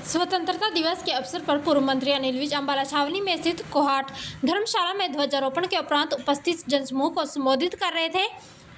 स्वतंत्रता दिवस के अवसर पर पूर्व मंत्री अनिल विज अम्बाला छावनी में स्थित कोहाट धर्मशाला में ध्वजारोहण के उपरांत उपस्थित जनसमूह को संबोधित कर रहे थे।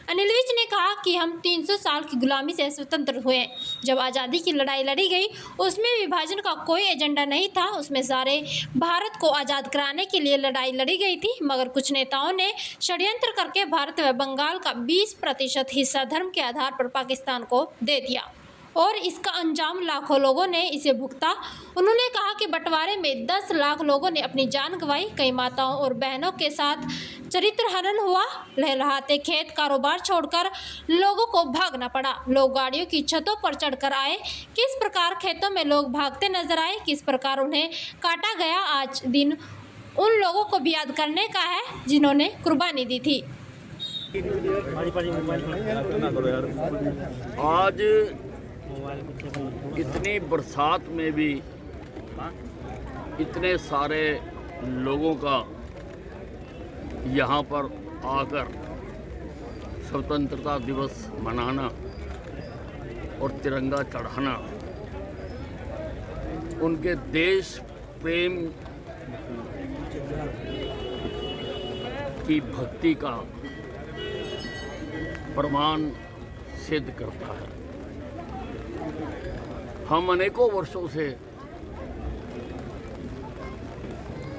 अनिल विज ने कहा कि हम 300 साल की गुलामी से स्वतंत्र हुए। जब आज़ादी की लड़ाई लड़ी गई उसमें विभाजन का कोई एजेंडा नहीं था, उसमें सारे भारत को आज़ाद कराने के लिए लड़ाई लड़ी गई थी। मगर कुछ नेताओं ने षड्यंत्र करके भारत व बंगाल का 20% हिस्सा धर्म के आधार पर पाकिस्तान को दे दिया और इसका अंजाम लाखों लोगों ने इसे भुगता। उन्होंने कहा कि बंटवारे में 10 लाख लोगों ने अपनी जान गंवाई, कई माताओं और बहनों के साथ चरित्र हनन हुआ। लहलहाते खेत कारोबार छोड़कर लोगों को भागना पड़ा। लोग गाड़ियों की छतों पर चढ़कर आए, किस प्रकार खेतों में लोग भागते नजर आए, किस प्रकार उन्हें काटा गया। आज दिन उन लोगों को भी याद करने का है जिन्होंने कुर्बानी दी थी। आज इतनी बरसात में भी इतने सारे लोगों का यहाँ पर आकर स्वतंत्रता दिवस मनाना और तिरंगा चढ़ाना उनके देश प्रेम की भक्ति का प्रमाण सिद्ध करता है। हम अनेकों वर्षों से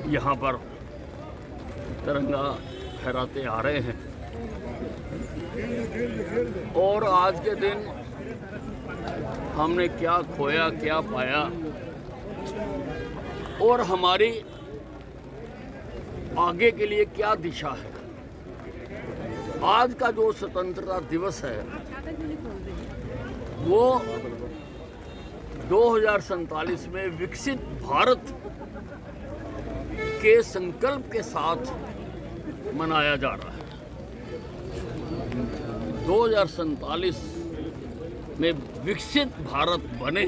यहाँ पर तिरंगा फहराते आ रहे हैं और आज के दिन हमने क्या खोया क्या पाया और हमारी आगे के लिए क्या दिशा है। आज का जो स्वतंत्रता दिवस है वो 2047 में विकसित भारत के संकल्प के साथ मनाया जा रहा है। 2047 में विकसित भारत बने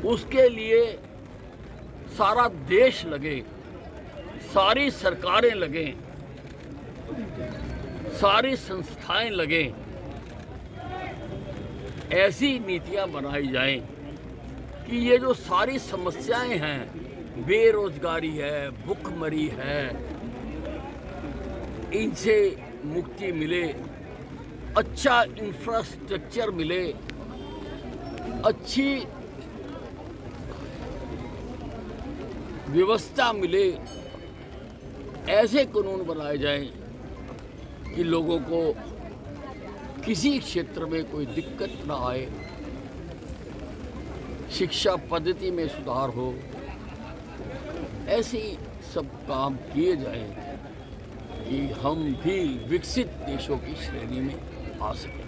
उसके लिए सारा देश लगे, सारी सरकारें लगें, सारी संस्थाएं लगें, ऐसी नीतियां बनाई जाएं कि ये जो सारी समस्याएं हैं, बेरोजगारी है, भूखमरी है, इनसे मुक्ति मिले, अच्छा इंफ्रास्ट्रक्चर मिले, अच्छी व्यवस्था मिले। ऐसे कानून बनाए जाएं कि लोगों को किसी क्षेत्र में कोई दिक्कत ना आए, शिक्षा पद्धति में सुधार हो, ऐसे सब काम किए जाएं कि हम भी विकसित देशों की श्रेणी में आ सकें।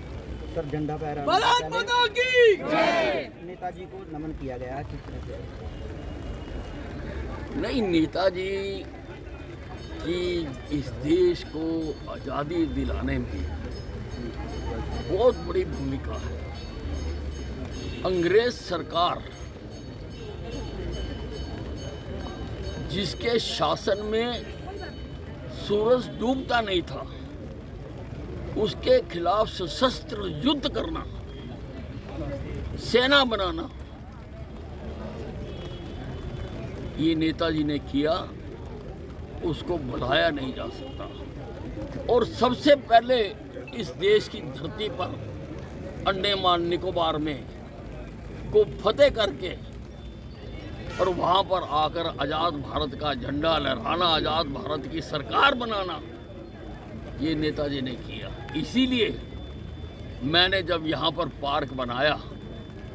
सर, झंडा फहराने भारत माता की जय। नेताजी को नमन किया गया किस तरह से? नहीं, नेताजी की इस देश को आज़ादी दिलाने में बहुत बड़ी भूमिका है। अंग्रेज सरकार जिसके शासन में सूरज डूबता नहीं था, उसके खिलाफ सशस्त्र युद्ध करना, सेना बनाना, ये नेताजी ने किया, उसको भुलाया नहीं जा सकता। और सबसे पहले इस देश की धरती पर अंडमान निकोबार में को फतेह करके और वहाँ पर आकर आज़ाद भारत का झंडा लहराना, आज़ाद भारत की सरकार बनाना, ये नेताजी ने किया। इसीलिए मैंने जब यहाँ पर पार्क बनाया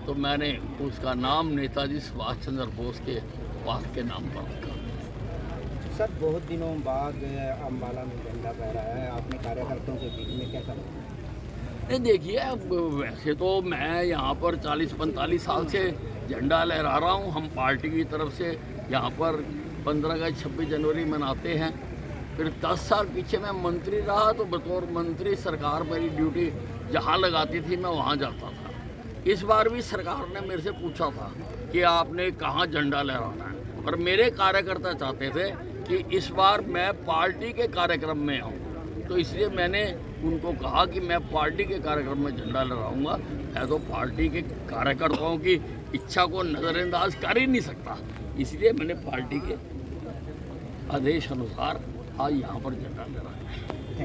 तो मैंने उसका नाम नेताजी सुभाष चंद्र बोस के पार्क के नाम पर रखा। सर, बहुत दिनों बाद अम्बाला में झंडा फहराया है, आपने कार्यकर्ताओं के बीच में कैसा लगा? नहीं, देखिए, अब वैसे तो मैं यहाँ पर 40-45 साल से झंडा लहरा रहा हूँ। हम पार्टी की तरफ से यहाँ पर 15 अगस्त 26 जनवरी मनाते हैं। फिर 10 साल पीछे मैं मंत्री रहा तो बतौर मंत्री सरकार मेरी ड्यूटी जहाँ लगाती थी मैं वहाँ जाता था। इस बार भी सरकार ने मेरे से पूछा था कि आपने कहाँ झंडा लहराना है, और मेरे कार्यकर्ता चाहते थे कि इस बार मैं पार्टी के कार्यक्रम में हूँ तो इसलिए मैंने उनको कहा कि मैं पार्टी के कार्यक्रम में झंडा लहराऊंगा। मैं तो पार्टी के कार्यकर्ताओं की इच्छा को नज़रअंदाज कर ही नहीं सकता, इसलिए मैंने पार्टी के आदेश अनुसार आज यहाँ पर झंडा लहराया।